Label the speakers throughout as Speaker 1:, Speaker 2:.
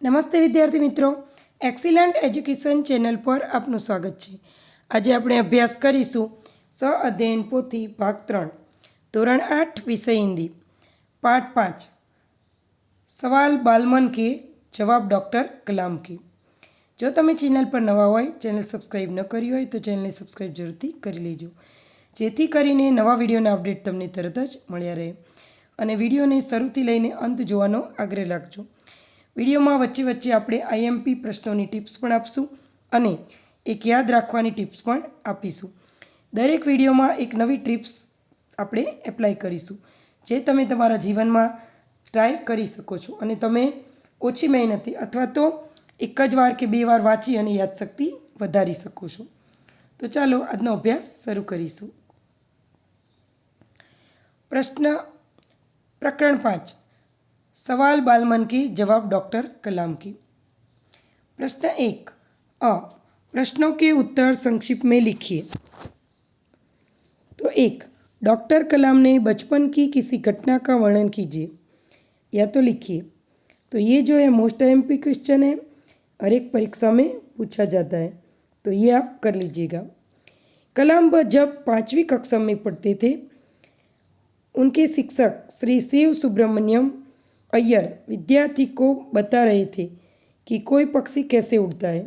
Speaker 1: નમસ્તે વિદ્યાર્થી મિત્રો, એક્સિલન્ટ એજ્યુકેશન ચેનલ પર આપનું સ્વાગત છે। આજે આપણે અભ્યાસ કરીશું સહ અધ્યયન પોથી ભાગ 3 ધોરણ 8 વિષય હિન્દી પાઠ 5 સવાલ બાલમન કે જવાબ ડૉક્ટર કલામ કે। જો તમે ચેનલ પર નવા હોય, ચેનલ સબસ્ક્રાઈબ ન કરી હોય તો ચેનલને સબસ્ક્રાઈબ જરૂરથી કરી લેજો, જેથી કરીને નવા વિડીયોના અપડેટ તમને તરત જ મળ્યા રહે। અને વિડીયોને શરૂથી લઈને અંત જોવાનો આગ્રહ રાખજો। વિડીયોમાં વચ્ચે વચ્ચે આપણે આઈએમપી પ્રશ્નોની ટિપ્સ પણ આપશું અને એક યાદ રાખવાની ટિપ્સ પણ આપીશું। દરેક વિડીયોમાં એક નવી ટિપ્સ આપણે એપ્લાય કરીશું, જે તમે તમારા જીવનમાં ટ્રાય કરી શકો છો અને તમે ઓછી મહેનતે અથવા તો એક જ વાર કે 2 વાર વાંચી અને યાદશક્તિ વધારી શકો છો। તો ચાલો આજનો અભ્યાસ શરૂ કરીશું। प्रकरण 5 सवाल बालमन के जवाब डॉक्टर कलाम के। प्रश्न 1 अ प्रश्नों के उत्तर संक्षिप्त में लिखिए। तो 1 डॉक्टर कलाम ने बचपन की किसी घटना का वर्णन कीजिए, या तो लिखिए। तो ये जो है मोस्ट आईएमपी क्वेश्चन है, हर एक परीक्षा में पूछा जाता है, तो ये आप कर लीजिएगा। कलाम जब 5वीं कक्षा में पढ़ते थे, उनके शिक्षक श्री शिव सुब्रमण्यम अय्यर विद्यार्थी को बता रहे थे कि कोई पक्षी कैसे उड़ता है।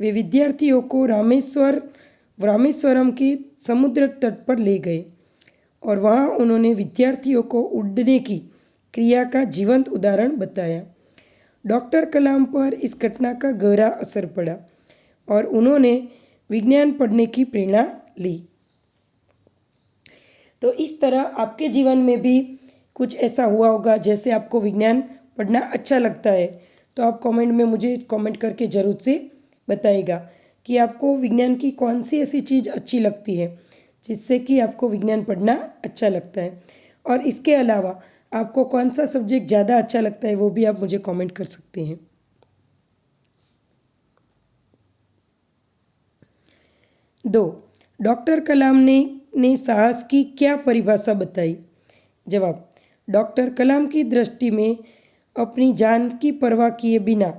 Speaker 1: वे विद्यार्थियों को रामेश्वरम के समुद्र तट पर ले गए और वहाँ उन्होंने विद्यार्थियों को उड़ने की क्रिया का जीवंत उदाहरण बताया। डॉक्टर कलाम पर इस घटना का गहरा असर पड़ा और उन्होंने विज्ञान पढ़ने की प्रेरणा ली। तो इस तरह आपके जीवन में भी कुछ ऐसा हुआ होगा, जैसे आपको विज्ञान पढ़ना अच्छा लगता है, तो आप कमेंट में मुझे कमेंट करके ज़रूर से बताइएगा कि आपको विज्ञान की कौन सी ऐसी चीज़ अच्छी लगती है जिससे कि आपको विज्ञान पढ़ना अच्छा लगता है। और इसके अलावा आपको कौन सा सब्जेक्ट ज़्यादा अच्छा लगता है, वो भी आप मुझे कमेंट कर सकते हैं। 2 डॉक्टर कलाम ने साहस की क्या परिभाषा बताई। जवाब डॉक्टर कलाम की दृष्टि में अपनी जान की परवाह किए बिना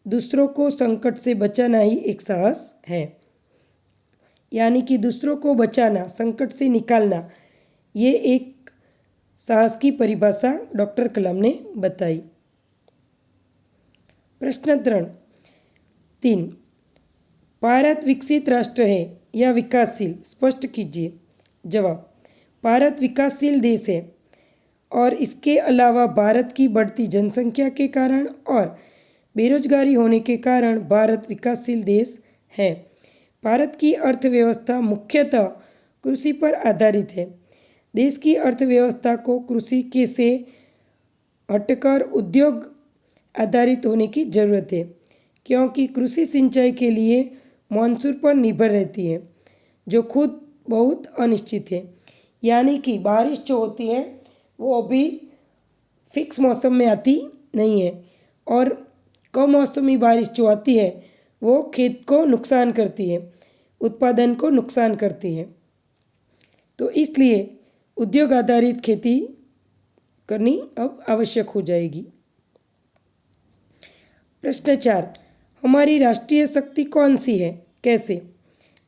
Speaker 1: दूसरों को संकट से बचाना ही एक साहस है। यानी कि दूसरों को बचाना, संकट से निकालना, ये एक साहस की परिभाषा डॉक्टर कलाम ने बताई। प्रश्न 3 भारत विकसित राष्ट्र है या विकासशील, स्पष्ट कीजिए। जवाब भारत विकासशील देश है और इसके अलावा भारत की बढ़ती जनसंख्या के कारण और बेरोजगारी होने के कारण भारत विकासशील देश है। भारत की अर्थव्यवस्था मुख्यतः कृषि पर आधारित है। देश की अर्थव्यवस्था को कृषि के से हटकर उद्योग आधारित होने की ज़रूरत है, क्योंकि कृषि सिंचाई के लिए मानसून पर निर्भर रहती है, जो खुद बहुत अनिश्चित है। यानी कि बारिश जो होती है वो अभी फिक्स मौसम में आती नहीं है और कमौसमी बारिश जो आती है वो खेत को नुकसान करती है, उत्पादन को नुकसान करती है। तो इसलिए उद्योग आधारित खेती करनी अब आवश्यक हो जाएगी। प्रश्न 4 हमारी राष्ट्रीय शक्ति कौन सी है, कैसे।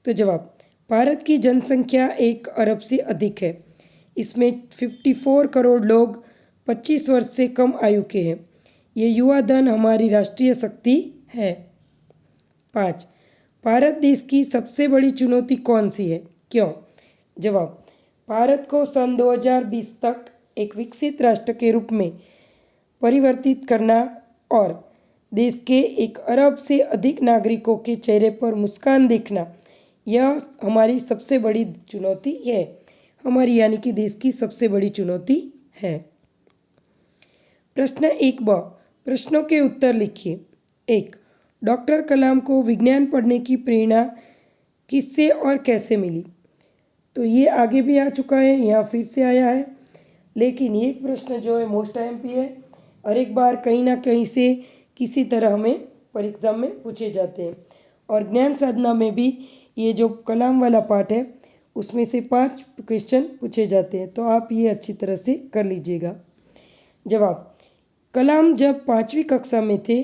Speaker 1: तो जवाब भारत की जनसंख्या 1 अरब से अधिक है। इसमें 54 करोड़ लोग 25 वर्ष से कम आयु के हैं। ये युवा धन हमारी राष्ट्रीय शक्ति है। 5 भारत देश की सबसे बड़ी चुनौती कौन सी है, क्यों। जवाब भारत को सन 2020 तक एक विकसित राष्ट्र के रूप में परिवर्तित करना और देश के 1 अरब से अधिक नागरिकों के चेहरे पर मुस्कान देखना, यह हमारी सबसे बड़ी चुनौती है। हमारी यानी कि देश की सबसे बड़ी चुनौती है। प्रश्न 1ब प्रश्नों के उत्तर लिखिए। 1 डॉक्टर कलाम को विज्ञान पढ़ने की प्रेरणा किससे और कैसे मिली। तो ये आगे भी आ चुका है, यहाँ फिर से आया है, लेकिन ये प्रश्न जो है मोस्ट आईएमपी है, हर एक बार कहीं ना कहीं से किसी तरह हमें परीक्षा में पूछे जाते हैं। और ज्ञान साधना में भी ये जो कलाम वाला पार्ट है उसमें से 5 क्वेश्चन पूछे जाते हैं, तो आप ये अच्छी तरह से कर लीजिएगा। जवाब कलाम जब 5वीं कक्षा में थे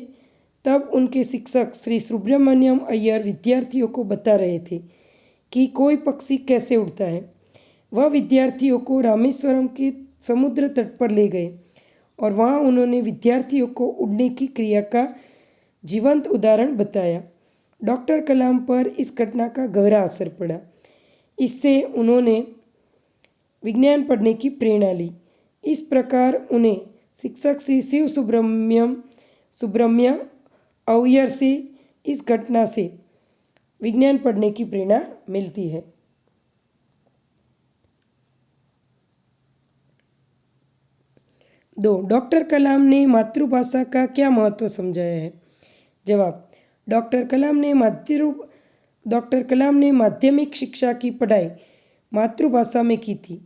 Speaker 1: तब उनके शिक्षक श्री सुब्रमण्यम अय्यर विद्यार्थियों को बता रहे थे कि कोई पक्षी कैसे उड़ता है। वह विद्यार्थियों को रामेश्वरम के समुद्र तट पर ले गए और वहाँ उन्होंने विद्यार्थियों को उड़ने की क्रिया का जीवंत उदाहरण बताया। डॉक्टर कलाम पर इस घटना का गहरा असर पड़ा। इससे उन्होंने विज्ञान पढ़ने की प्रेरणा ली। इस प्रकार उन्हें शिक्षक श्री शिव सुब्रमण्यम अय्यर से इस घटना से विज्ञान पढ़ने की प्रेरणा मिलती है। 2. डॉक्टर कलाम ने मातृभाषा का क्या महत्व समझाया है? जवाब: डॉक्टर कलाम ने माध्यमिक शिक्षा की पढ़ाई मातृभाषा में की थी।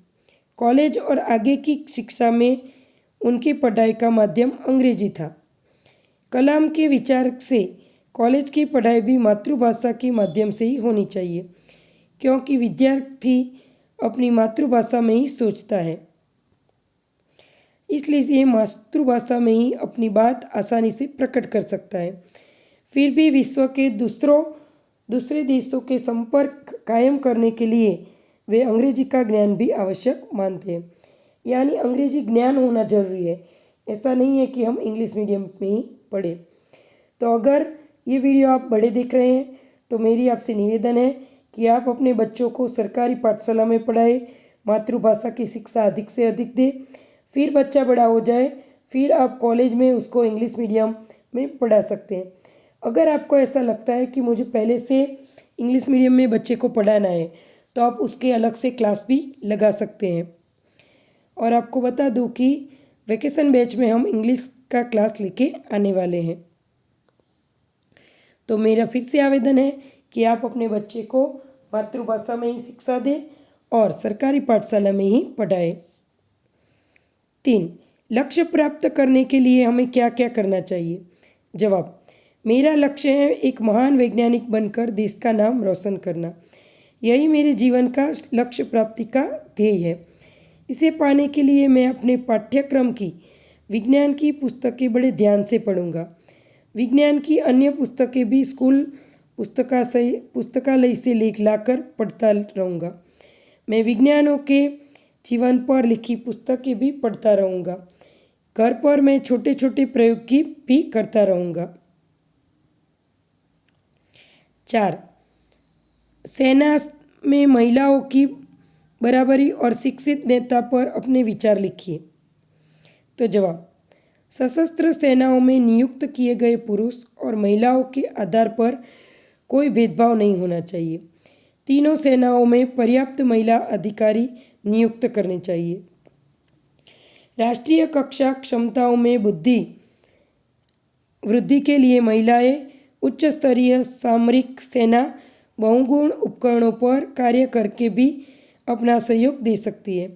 Speaker 1: कॉलेज और आगे की शिक्षा में उनकी पढ़ाई का माध्यम अंग्रेजी था। कलाम के विचार से कॉलेज की पढ़ाई भी मातृभाषा के माध्यम से ही होनी चाहिए, क्योंकि विद्यार्थी अपनी मातृभाषा में ही सोचता है, इसलिए ये मातृभाषा में ही अपनी बात आसानी से प्रकट कर सकता है। फिर भी विश्व के दूसरे देशों के संपर्क कायम करने के लिए वे अंग्रेजी का ज्ञान भी आवश्यक मानते हैं। यानी अंग्रेजी ज्ञान होना जरूरी है, ऐसा नहीं है कि हम इंग्लिश मीडियम में ही पढ़ें। तो अगर ये वीडियो आप बड़े देख रहे हैं तो मेरी आपसे निवेदन है कि आप अपने बच्चों को सरकारी पाठशाला में पढ़ाएं, मातृभाषा की शिक्षा अधिक से अधिक दें। फिर बच्चा बड़ा हो जाए, फिर आप कॉलेज में उसको इंग्लिश मीडियम में पढ़ा सकते हैं। अगर आपको ऐसा लगता है कि मुझे पहले से इंग्लिश मीडियम में बच्चे को पढ़ाना है, तो आप उसके अलग से क्लास भी लगा सकते हैं। और आपको बता दूं कि वेकेशन बैच में हम इंग्लिश का क्लास लेके आने वाले हैं। तो मेरा फिर से आवेदन है कि आप अपने बच्चे को मातृभाषा में ही शिक्षा दें और सरकारी पाठशाला में ही पढ़ाएं। 3. लक्ष्य प्राप्त करने के लिए हमें क्या क्या करना चाहिए? जवाब: मेरा लक्ष्य है एक महान वैज्ञानिक बनकर देश का नाम रोशन करना। यही मेरे जीवन का लक्ष्य प्राप्ति का ध्येय है। इसे पाने के लिए मैं अपने पाठ्यक्रम की विज्ञान की पुस्तकें बड़े ध्यान से पढ़ूंगा। विज्ञान की अन्य पुस्तकें भी स्कूल पुस्तकालय से लेख लाकर पढ़ता रहूँगा। मैं विज्ञानों के जीवन पर लिखी पुस्तकें भी पढ़ता रहूँगा। घर पर मैं छोटे छोटे प्रयोग की भी करता रहूँगा। 4. सेना में महिलाओं की बराबरी और शिक्षित नेता पर अपने विचार लिखिए। तो जवाब: सशस्त्र सेनाओं में नियुक्त किए गए पुरुष और महिलाओं के आधार पर कोई भेदभाव नहीं होना चाहिए। तीनों सेनाओं में पर्याप्त महिला अधिकारी नियुक्त करने चाहिए। राष्ट्रीय कक्षा क्षमताओं में वृद्धि के लिए महिलाएं उच्च स्तरीय सामरिक सेना बहुगुण उपकरणों पर कार्य करके भी अपना सहयोग दे सकती है।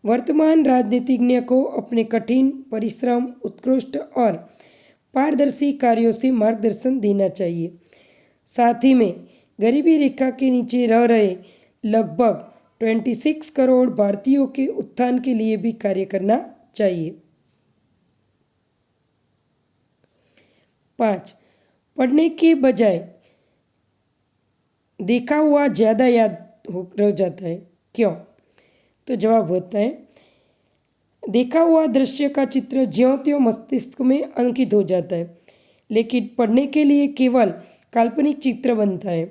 Speaker 1: वर्तमान राजनीतिज्ञ को अपने कठिन परिश्रम, उत्कृष्ट और पारदर्शी कार्यों से मार्गदर्शन देना चाहिए। साथ ही में गरीबी रेखा के नीचे रह रहे लगभग 26 करोड़ भारतीयों के उत्थान के लिए भी कार्य करना चाहिए। 5. पढ़ने के बजाय देखा हुआ ज़्यादा याद रह जाता है, क्यों? तो जवाब होता है, देखा हुआ दृश्य का चित्र ज्यों त्यों मस्तिष्क में अंकित हो जाता है, लेकिन पढ़ने के लिए केवल काल्पनिक चित्र बनता है।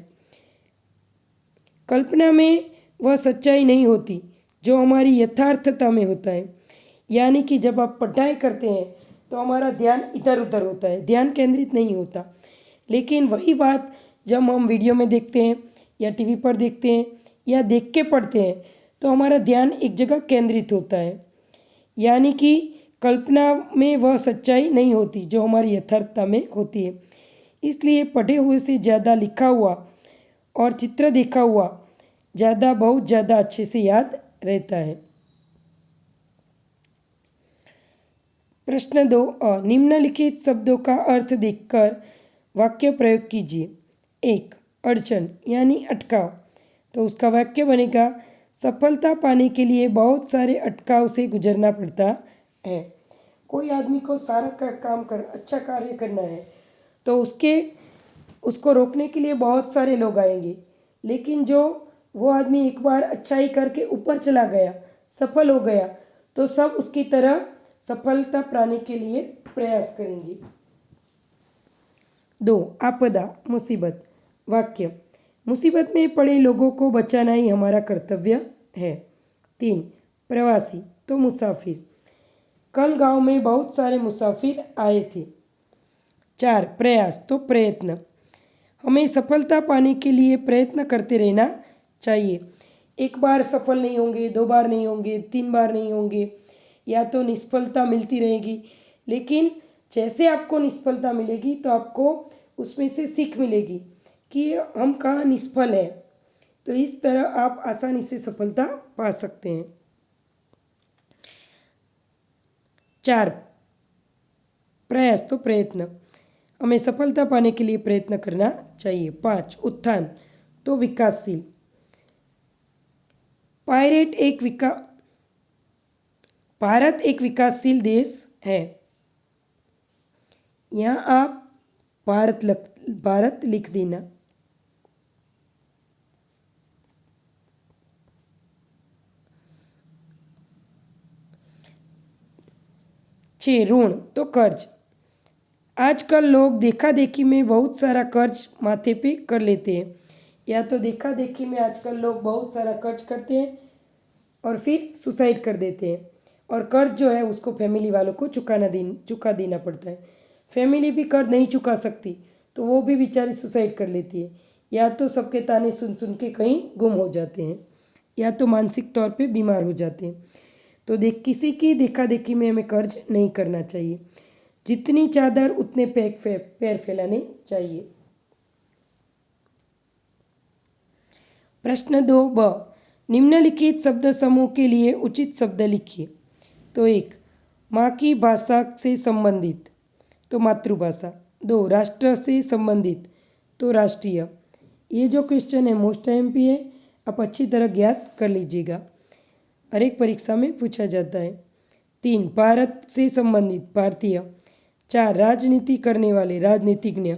Speaker 1: कल्पना में वह सच्चाई नहीं होती जो हमारी यथार्थता में होता है। यानी कि जब आप पढ़ाई करते हैं तो हमारा ध्यान इधर उधर होता है, ध्यान केंद्रित नहीं होता। लेकिन वही बात जब हम वीडियो में देखते हैं या टीवी पर देखते हैं या देख के पढ़ते हैं तो हमारा ध्यान एक जगह केंद्रित होता है। यानी कि कल्पना में वह सच्चाई नहीं होती जो हमारी यथार्थता में होती है। इसलिए पढ़े हुए से ज़्यादा लिखा हुआ और चित्र देखा हुआ बहुत ज़्यादा अच्छे से याद रहता है। प्रश्न 2 निम्नलिखित शब्दों का अर्थ देखकर वाक्य प्रयोग कीजिए। 1. अड़चन यानी अटकाव। तो उसका वाक्य बनेगा, सफलता पाने के लिए बहुत सारे अटकाव से गुजरना पड़ता है। कोई आदमी को सारा काम कर अच्छा कार्य करना है तो उसको रोकने के लिए बहुत सारे लोग आएंगे, लेकिन जो वो आदमी एक बार अच्छाई करके ऊपर चला गया, सफल हो गया, तो सब उसकी तरह सफलता पाने के लिए प्रयास करेंगे। 2. आपदा, मुसीबत। वाक्य: मुसीबत में पड़े लोगों को बचाना ही हमारा कर्तव्य है। 3. प्रवासी, तो मुसाफिर। कल गांव में बहुत सारे मुसाफिर आए थे। 4. प्रयास, तो प्रयत्न। हमें सफलता पाने के लिए प्रयत्न करते रहना चाहिए। एक बार सफल नहीं होंगे, 2 बार नहीं होंगे, 3 बार नहीं होंगे, या तो निष्फलता मिलती रहेगी, लेकिन जैसे आपको निष्फलता मिलेगी तो आपको उसमें से सीख मिलेगी कि हम कहाँ निष्फल हैं, तो इस तरह आप आसानी से सफलता पा सकते हैं। 4. प्रयास, तो प्रयत्न। हमें सफलता पाने के लिए प्रयत्न करना चाहिए। 5. उत्थान, तो विकासशील। भारत एक विकासशील देश है। यहाँ आप भारत लिख देना। 6. ऋण, तो कर्ज। आजकल लोग देखा देखी में बहुत सारा कर्ज माथे पे कर लेते हैं, या तो देखा देखी में आजकल लोग बहुत सारा कर्ज करते हैं और फिर सुसाइड कर देते हैं, और कर्ज जो है उसको फैमिली वालों को चुका देना पड़ता है। फैमिली भी कर्ज नहीं चुका सकती तो वो भी बेचारी सुसाइड कर लेती है, या तो सबके ताने सुन सुन के कहीं गुम हो जाते हैं, या तो मानसिक तौर पे बीमार हो जाते हैं। तो किसी की देखा देखी में हमें कर्ज नहीं करना चाहिए। जितनी चादर उतने पैर फैलाने चाहिए। प्रश्न 2 निम्नलिखित शब्द समूह के लिए उचित शब्द लिखिए। तो 1. माँ की भाषा से संबंधित, तो मातृभाषा। 2. राष्ट्र से संबंधित, तो राष्ट्रीय। ये जो क्वेश्चन है मोस्ट एमपी है, आप अच्छी तरह ज्ञात कर लीजिएगा, हर एक परीक्षा में पूछा जाता है। 3. भारत से संबंधित, भारतीय। 4. राजनीति करने वाले, राजनीतिज्ञ।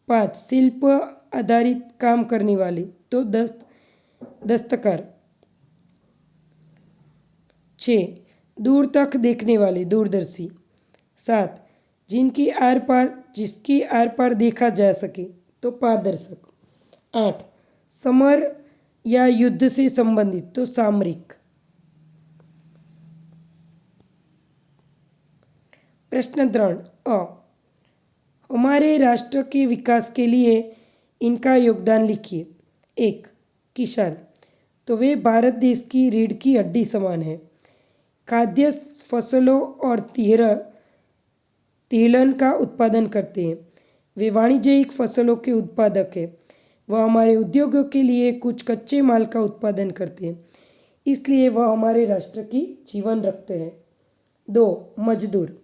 Speaker 1: 5. शिल्प आधारित काम करने वाले, तो दस्तकार। 6. दूर तक देखने वाले, दूरदर्शी। 7. जिसकी आर पार देखा जा सके, तो पारदर्शक। 8. समर या युद्ध से संबंधित, तो सामरिक। प्रश्न 3 हमारे राष्ट्र के विकास के लिए इनका योगदान लिखिए। 1. किसान, तो वे भारत देश की रीढ़ की हड्डी समान है। खाद्य फसलों और तिलहन का उत्पादन करते हैं। वे वाणिज्यिक फसलों के उत्पादक हैं। वह हमारे उद्योगों के लिए कुछ कच्चे माल का उत्पादन करते हैं, इसलिए वह हमारे राष्ट्र की जीवन रखते हैं। 2. मजदूर,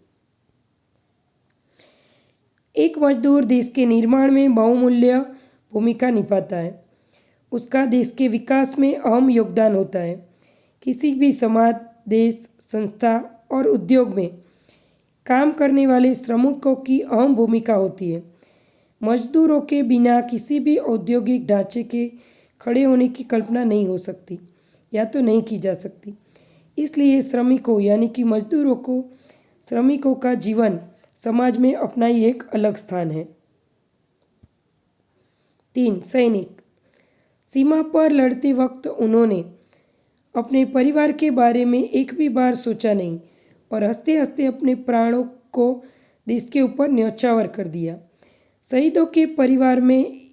Speaker 1: एक मजदूर देश के निर्माण में बहुमूल्य भूमिका निभाता है। उसका देश के विकास में अहम योगदान होता है। किसी भी समाज, देश, संस्था और उद्योग में काम करने वाले श्रमिकों की अहम भूमिका होती है। मजदूरों के बिना किसी भी औद्योगिक ढांचे के खड़े होने की कल्पना नहीं हो सकती, या तो नहीं की जा सकती। इसलिए श्रमिकों यानी कि श्रमिकों का जीवन समाज में अपना ही एक अलग स्थान है। 3. सैनिक, सीमा पर लड़ते वक्त उन्होंने अपने परिवार के बारे में एक भी बार सोचा नहीं और हंसते हंसते अपने प्राणों को देश के ऊपर न्यौछावर कर दिया। शहीदों के परिवार में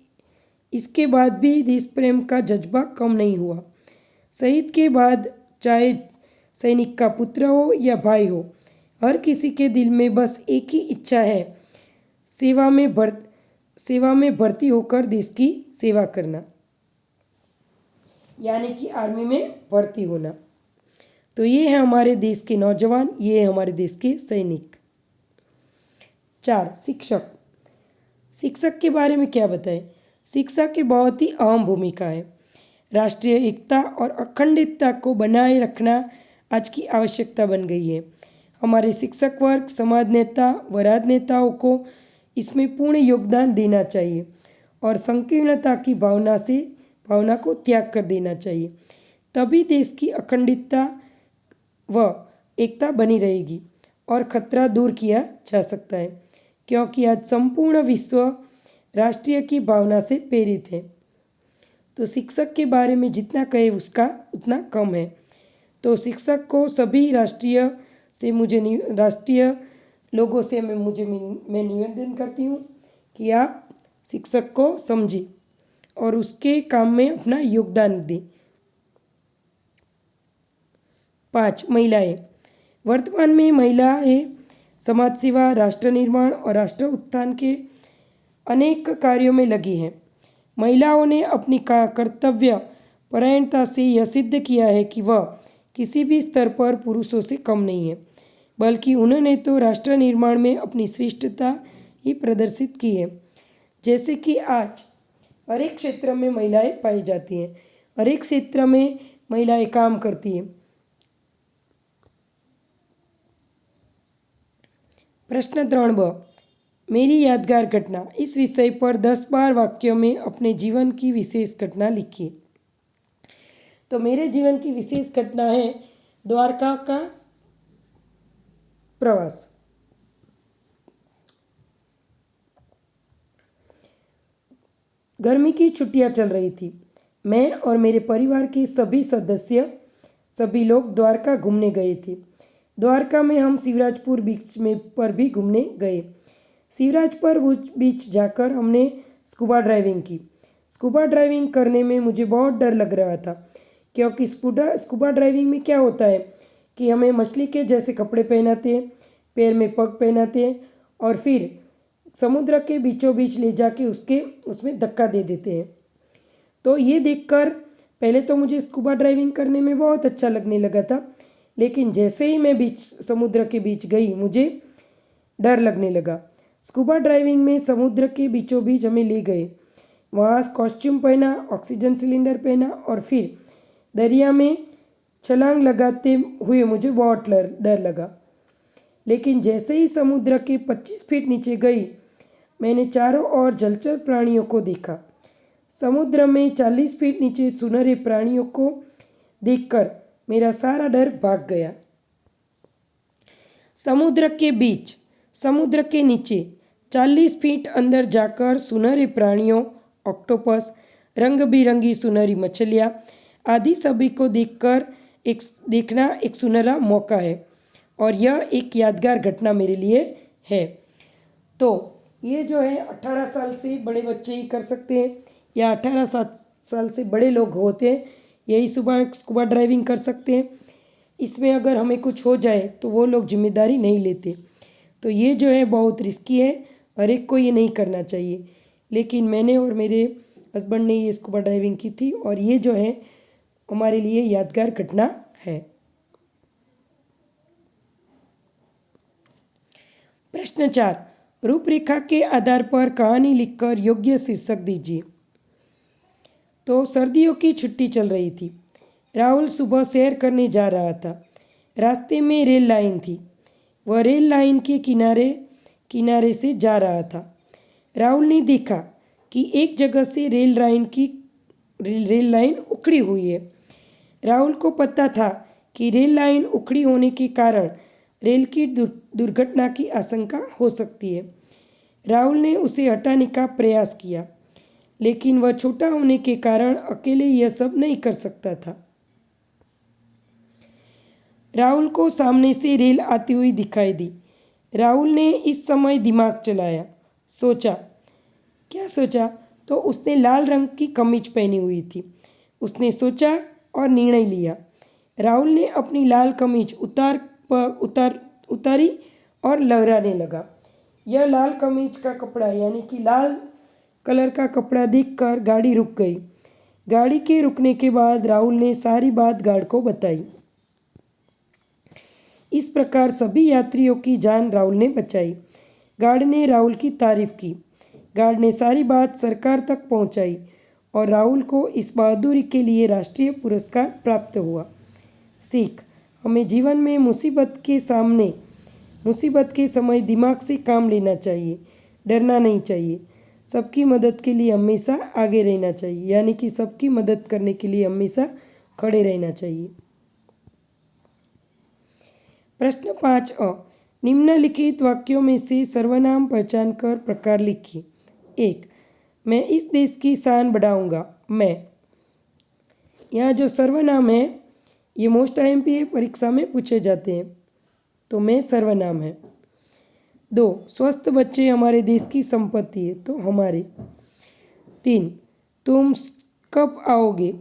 Speaker 1: इसके बाद भी देश प्रेम का जज्बा कम नहीं हुआ। शहीद के बाद चाहे सैनिक का पुत्र हो या भाई हो, हर किसी के दिल में बस एक ही इच्छा है, सेवा में भर्ती होकर देश की सेवा करना, यानी कि आर्मी में भर्ती होना। तो ये है हमारे देश के नौजवान, ये है हमारे देश के सैनिक। 4. शिक्षक के बारे में क्या बताएं? शिक्षा की बहुत ही अहम भूमिका है। राष्ट्रीय एकता और अखंडता को बनाए रखना आज की आवश्यकता बन गई है। हमारे शिक्षक वर्ग समाज नेता व राजनेताओं को इसमें पूर्ण योगदान देना चाहिए और संकीर्णता की भावना को त्याग कर देना चाहिए। तभी देश की अखंडता व एकता बनी रहेगी और खतरा दूर किया जा सकता है, क्योंकि आज संपूर्ण विश्व राष्ट्रीय की भावना से प्रेरित है। तो शिक्षक के बारे में जितना कहे उसका उतना कम है। तो शिक्षक को सभी राष्ट्रीय लोगों से मैं निवेदन करती हूँ कि आप शिक्षक को समझें और उसके काम में अपना योगदान दें। 5. महिलाएं। वर्तमान में महिलाएं समाज सेवा, राष्ट्र निर्माण और राष्ट्र उत्थान के अनेक कार्यों में लगी हैं। महिलाओं ने अपनी कर्तव्य परायणता से यह सिद्ध किया है कि वह किसी भी स्तर पर पुरुषों से कम नहीं है, बल्कि उन्होंने तो राष्ट्र निर्माण में अपनी श्रेष्ठता ही प्रदर्शित की है। जैसे कि आज हर एक क्षेत्र में महिलाएं पाई जाती हैं, हर एक क्षेत्र में महिलाएं काम करती हैं। प्रश्न 3ब, मेरी यादगार घटना। इस विषय पर 10-12 वाक्यों में अपने जीवन की विशेष घटना लिखिए। तो मेरे जीवन की विशेष घटना है द्वारका का प्रवास। गर्मी की छुट्टियां चल रही थी। मैं और मेरे परिवार के सभी लोग द्वारका घूमने गए थे। द्वारका में हम शिवराजपुर बीच पर भी घूमने गए। शिवराजपुर बीच जाकर हमने स्कूबा ड्राइविंग की। स्कूबा ड्राइविंग करने में मुझे बहुत डर लग रहा था, क्योंकि स्कूबा ड्राइविंग में क्या होता है कि हमें मछली के जैसे कपड़े पहनाते हैं, पैर में पग पहनाते हैं और फिर समुद्र के बीचों बीच ले जाके उसमें धक्का दे देते हैं। तो ये देखकर पहले तो मुझे स्कूबा ड्राइविंग करने में बहुत अच्छा लगने लगा था, लेकिन जैसे ही मैं समुद्र के बीच गई मुझे डर लगने लगा। स्कूबा ड्राइविंग में समुद्र के बीचों बीच हमें ले गए। वहाँ कॉस्ट्यूम पहना, ऑक्सीजन सिलेंडर पहना और फिर दरिया में छलांग लगाते हुए मुझे बहुत डर लगा। लेकिन जैसे ही समुद्र के 25 फीट नीचे गई, मैंने चारों ओर जलचर प्राणियों को देखा। समुद्र में 40 फीट नीचे सुनहरे प्राणियों को देखकर मेरा सारा डर भाग गया। समुद्र के नीचे 40 फीट अंदर जाकर सुनहरे प्राणियों, ऑक्टोपस, रंग बिरंगी सुनहरी मछलियाँ आदि सभी को देखना एक सुनहरा मौका है और यह एक यादगार घटना मेरे लिए है। तो ये जो है 18 साल से बड़े बच्चे ही कर सकते हैं या 18 साल से बड़े लोग होते हैं, यही स्कूबा ड्राइविंग कर सकते हैं। इसमें अगर हमें कुछ हो जाए तो वो लोग जिम्मेदारी नहीं लेते। तो ये जो है बहुत रिस्की है, हर एक को ये नहीं करना चाहिए। लेकिन मैंने और मेरे हस्बैंड ने ये स्कूबा ड्राइविंग की थी और ये जो है हमारे लिए यादगार घटना है। प्रश्न 4, रूपरेखा के आधार पर कहानी लिखकर योग्य शीर्षक दीजिए। तो सर्दियों की छुट्टी चल रही थी। राहुल सुबह सैर करने जा रहा था। रास्ते में रेल लाइन थी। वह रेल लाइन के किनारे से जा रहा था। राहुल ने देखा कि एक जगह से रेल लाइन उखड़ी हुई है। राहुल को पता था कि रेल लाइन उखड़ी होने के कारण रेल की दुर्घटना की आशंका हो सकती है। राहुल ने उसे हटाने का प्रयास किया, लेकिन वह छोटा होने के कारण अकेले यह सब नहीं कर सकता था। राहुल को सामने से रेल आती हुई दिखाई दी। राहुल ने इस समय दिमाग चलाया। क्या सोचा? तो उसने लाल रंग की कमीज पहनी हुई थी। उसने सोचा और निर्णय लिया। राहुल ने अपनी लाल कमीज उतारी और लहराने लगा। यह लाल कमीज का कपड़ा यानी कि लाल कलर का कपड़ा देखकर गाड़ी रुक गई। गाड़ी के रुकने के बाद राहुल ने सारी बात गार्ड को बताई। इस प्रकार सभी यात्रियों की जान राहुल ने बचाई। गार्ड ने राहुल की तारीफ की। गार्ड ने सारी बात सरकार तक पहुंचाई और राहुल को इस बहादुरी के लिए राष्ट्रीय पुरस्कार प्राप्त हुआ। सीख: हमें जीवन में मुसीबत के समय दिमाग से काम लेना चाहिए। डरना नहीं चाहिए, सबकी मदद के लिए हमेशा आगे रहना चाहिए, यानी कि सबकी मदद करने के लिए हमेशा खड़े रहना चाहिए। प्रश्न 5 निम्नलिखित वाक्यों में से सर्वनाम पहचान कर प्रकार लिखिए। 1. मैं इस देश की शान बढ़ाऊंगा। मैं, यहाँ जो सर्वनाम है ये मोस्ट आईएमपी परीक्षा में पूछे जाते हैं, तो मैं सर्वनाम है। 2. स्वस्थ बच्चे हमारे देश की संपत्ति है, तो हमारे। 3. तुम कब आओगे,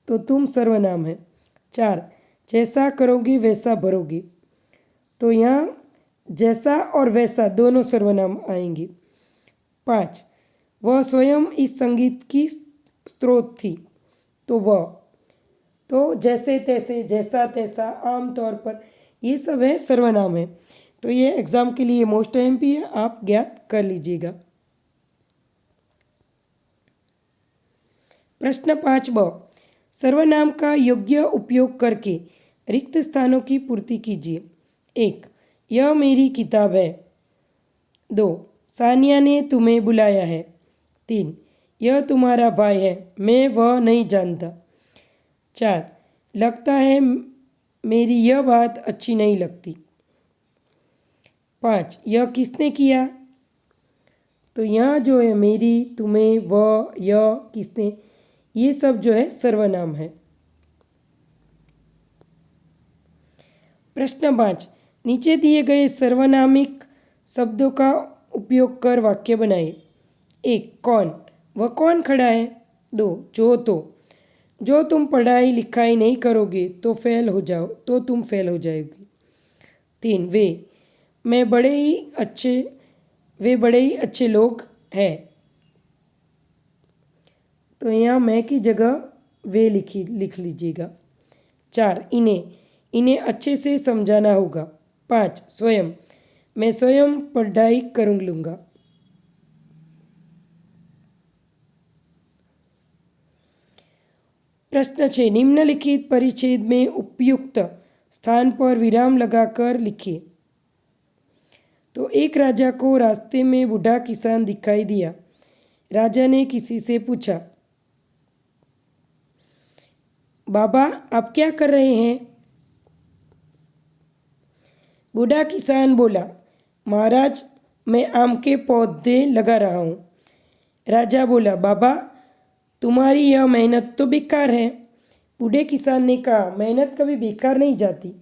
Speaker 1: तो तुम सर्वनाम है। 4. जैसा करोगे वैसा भरोगे, तो यहाँ जैसा और वैसा दोनों सर्वनाम आएंगे। 5. वह स्वयं इस संगीत की स्रोत थी, तो वह, तो जैसे तैसे, जैसा तैसा, आम तौर पर, ये सब है सर्वनाम है। तो ये एग्जाम के लिए मोस्ट एमपी है, आप ज्ञात कर लीजिएगा। प्रश्न 5 सर्वनाम का योग्य उपयोग करके रिक्त स्थानों की पूर्ति कीजिए। 1. यह मेरी किताब है। 2. सानिया ने तुम्हें बुलाया है। 3. यह तुम्हारा भाई है, मैं वह नहीं जानता। 4. लगता है मेरी यह बात अच्छी नहीं लगती। 5. यह किसने किया, तो यहाँ जो है मेरी, तुम्हें, वह, यह, किसने, ये सब जो है सर्वनाम है। प्रश्न 5 नीचे दिए गए सर्वनामिक शब्दों का उपयोग कर वाक्य बनाइए। 1. कौन, वह कौन खड़ा है। 2. जो तुम पढ़ाई लिखाई नहीं करोगे तो फेल हो जाओ, तो तुम फेल हो जाओगे। 3. वे बड़े ही अच्छे लोग हैं, तो यहाँ मैं की जगह वे लिख लीजिएगा। 4. इन्हें अच्छे से समझाना होगा। 5. स्वयं, मैं स्वयं पढ़ाई कर लूँगा। प्रश्न 6 निम्नलिखित परिच्छेद में उपयुक्त स्थान पर विराम लगाकर लिखिए। तो एक राजा को रास्ते में बूढ़ा किसान दिखाई दिया। राजा ने किसी से पूछा, बाबा आप क्या कर रहे हैं। बूढ़ा किसान बोला, महाराज मैं आम के पौधे लगा रहा हूँ। राजा बोला, बाबा तुम्हारी यह मेहनत तो बेकार है। बूढ़े किसान ने कहा, मेहनत कभी बेकार नहीं जाती।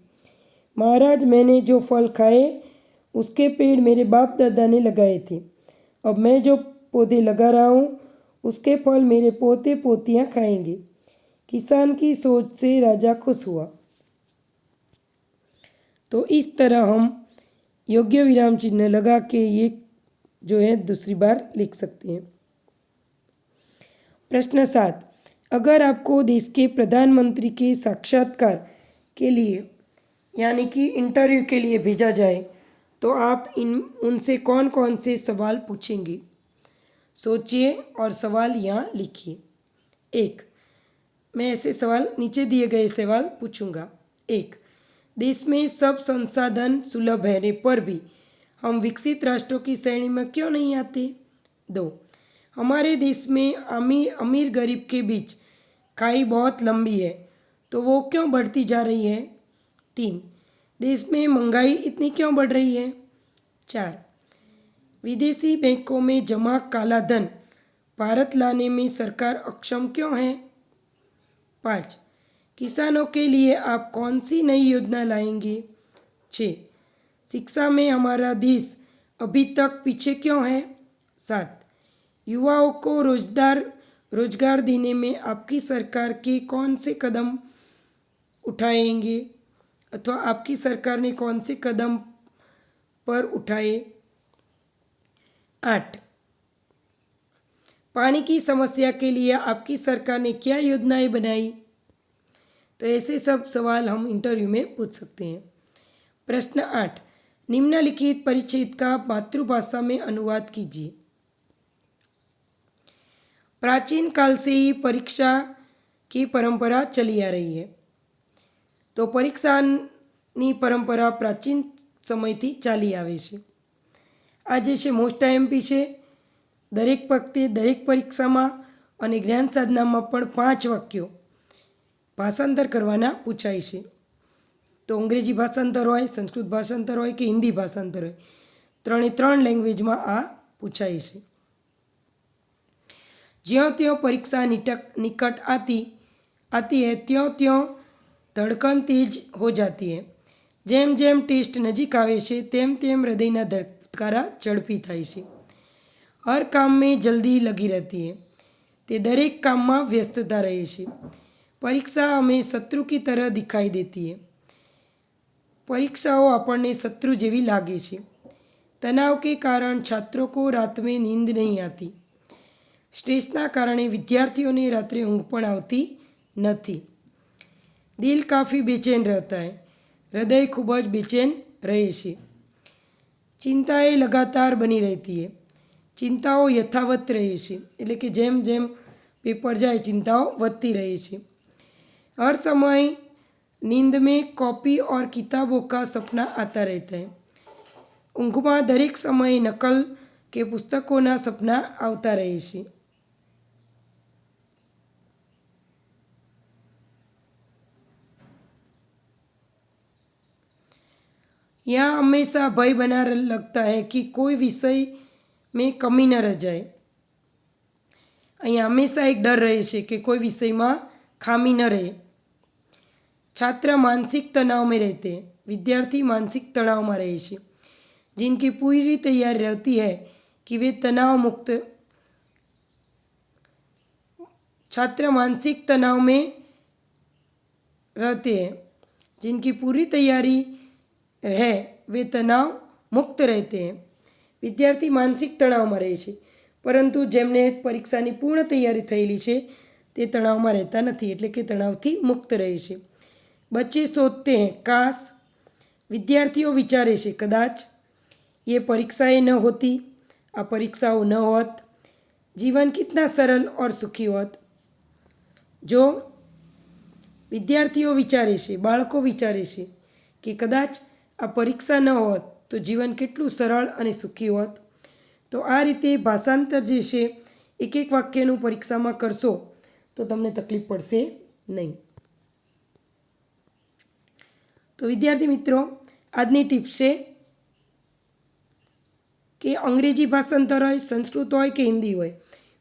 Speaker 1: महाराज मैंने जो फल खाए उसके पेड़ मेरे बाप दादा ने लगाए थे। अब मैं जो पौधे लगा रहा हूँ उसके फल मेरे पोते पोतियाँ खाएंगे। किसान की सोच से राजा खुश हुआ। तो इस तरह हम योग्य विराम चिन्ह लगा के ये जो है दूसरी बार लिख सकते हैं। प्रश्न 7 अगर आपको देश के प्रधानमंत्री के साक्षात्कार के लिए यानी कि इंटरव्यू के लिए भेजा जाए तो आप उनसे कौन कौन से सवाल पूछेंगे, सोचिए और सवाल यहाँ लिखिए। 1. मैं ऐसे सवाल नीचे दिए गए सवाल पूछूंगा। 1. देश में सब संसाधन सुलभ रहने पर भी हम विकसित राष्ट्रों की श्रेणी में क्यों नहीं आते। 2. हमारे देश में अमीर गरीब के बीच खाई बहुत लंबी है, तो वो क्यों बढ़ती जा रही है। 3. देश में महंगाई इतनी क्यों बढ़ रही है। 4. विदेशी बैंकों में जमा काला धन भारत लाने में सरकार अक्षम क्यों है। 5. किसानों के लिए आप कौन सी नई योजना लाएंगे। 6. शिक्षा में हमारा देश अभी तक पीछे क्यों है। 7. युवाओं को रोजगार देने में आपकी सरकार के कौन से कदम उठाएंगे अथवा आपकी सरकार ने कौन से कदम पर उठाए। 8. पानी की समस्या के लिए आपकी सरकार ने क्या योजनाएं बनाई। तो ऐसे सब सवाल हम इंटरव्यू में पूछ सकते हैं। प्रश्न 8 निम्नलिखित परिच्छेद का मातृभाषा में अनुवाद कीजिए। प्राचीन काल से ही परीक्षा की परंपरा चली आ रही है। तो પરીક્ષાની પરંપરા પ્રાચીન સમયથી ચાલી આવે છે। આ જે છે મોસ્ટ આઈએમપી છે. દરેક વખતે દરેક પરીક્ષામાં અને જ્ઞાન સાધનામાં પણ 5 વાક્યો ભાષાંતર કરવાના પૂછાય છે. તો અંગ્રેજી ભાષાંતર હોય, સંસ્કૃત ભાષાંતર હોય કે હિન્દી ભાષાંતર હોય, 3 લેંગ્વેજમાં આ પૂછાય છે. જ્યાં ત્यों परीक्षा निकट आती है त्यों त्यों धड़कन तेज हो जाती है. જેમ જેમ ટેસ્ટ નજીક આવે છે તેમ તેમ હૃદયના ધબકારા ઝડપી થાય છે. હર કામ में जल्दी लगी रहती है. તે દરેક કામમાં વ્યસ્તતા રહે છે. परीक्षा हमें शत्रु की तरह दिखाई देती है. परीक्षाओं આપણને शत्रु જેવી લાગે છે. तनाव के कारण छात्रों को रात में नींद नहीं आती. સ્ટ્રેસના કારણે વિદ્યાર્થીઓને રાત્રે ઊંઘ પણ આવતી નથી. દિલ કાફી બેચેન રહેતા હૈ. હૃદય ખૂબ જ બેચેન રહે છે. ચિંતાએ લગાતાર બની રહેતી હૈ. ચિંતાઓ યથાવત રહે છે, એટલે કે જેમ જેમ પેપર જાય ચિંતાઓ વધતી રહે છે. हर समय नींद में कॉपी और किताबों का सपना आता रहता है. ઊંઘમાં દરેક સમયે નકલ કે પુસ્તકોના સપના આવતા રહે છે. यहाँ हमेशा भय बना लगता है कि कोई विषय में कमी न रह जाए. અહીંયા હંમેશા એક ડર રહે છે કે કોઈ વિષયમાં ખામી ન રહે. छात्र मानसिक तनाव में रहते हैं. विद्यार्थी मानसिक तनाव में रहे हैं. जिनकी पूरी तैयारी रहती है कि वे तनाव मुक्त. छात्र मानसिक तनाव में रहते हैं. जिनकी पूरी तैयारी है वे तनाव मुक्त रहते हैं. વિદ્યાર્થી માનસિક તણાવમાં રહે છે, પરંતુ જેમને પરીક્ષાની પૂર્ણ તૈયારી થયેલી છે તે તણાવમાં રહેતા નથી, એટલે કે તણાવથી મુક્ત રહે છે. बच्चे सोचते हैं काश. विद्यार्थियों विचारे છે कदाच ये परीक्षाएं न होती, आ परीक्षाओं न होत. जीवन कितना सरल और सुखी होत. जो વિદ્યાર્થીઓ વિચારે છે, બાળકો વિચારે છે કે કદાચ આ પરીક્ષા ન હોત તો જીવન કેટલું સરળ અને સુખી હોત. તો આ રીતે ભાષાંતર જે છે એક એક વાક્યનું પરીક્ષામાં કરશો તો તમને તકલીફ પડશે નહીં. તો વિદ્યાર્થી મિત્રો, આજની ટિપ્સ છે કે અંગ્રેજી ભાષાંતર હોય, સંસ્કૃત હોય કે હિન્દી હોય,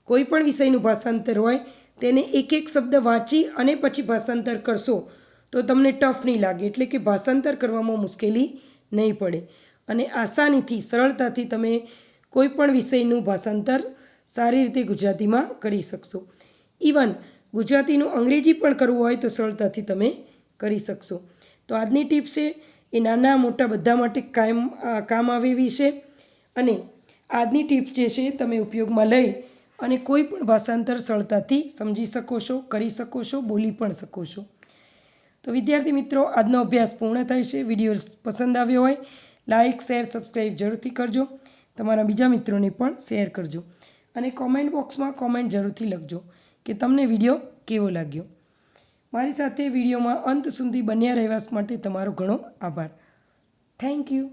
Speaker 1: કોઈ પણ વિષયનું ભાષાંતર હોય તેને એક એક શબ્દ વાંચી અને પછી ભાષાંતર કરશો તો તમને ટફ નહીં લાગે, એટલે કે ભાષાંતર કરવામાં મુશ્કેલી નહીં પડે અને આસાનીથી સરળતાથી તમે કોઈ પણ વિષયનું ભાષાંતર સારી રીતે ગુજરાતીમાં કરી શકશો. ઇવન ગુજરાતીનું અંગ્રેજી પણ કરવું હોય તો સરળતાથી તમે કરી શકશો. તો આજની ટિપ્સ છે એ નાના મોટા બધા માટે કામ આવે એવી છે અને આજની ટિપ્સ જે છે તમે ઉપયોગમાં લઈ અને કોઈ પણ ભાષાંતર સરળતાથી સમજી શકો છો, કરી શકો છો, બોલી પણ શકો છો. તો વિદ્યાર્થી મિત્રો, આજનો અભ્યાસ પૂર્ણ થાય છે. વિડીયો પસંદ આવ્યો હોય લાઇક, શેર, સબસ્ક્રાઈબ જરૂરથી કરજો. તમારા બીજા મિત્રોને પણ શેર કરજો અને કોમેન્ટ બોક્સમાં કોમેન્ટ જરૂરથી લખજો કે તમને વિડીયો કેવો લાગ્યો. મારી સાથે વિડીયોમાં અંત સુધી બન્યા રહેવા માટે તમારો ઘણો આભાર. Thank you.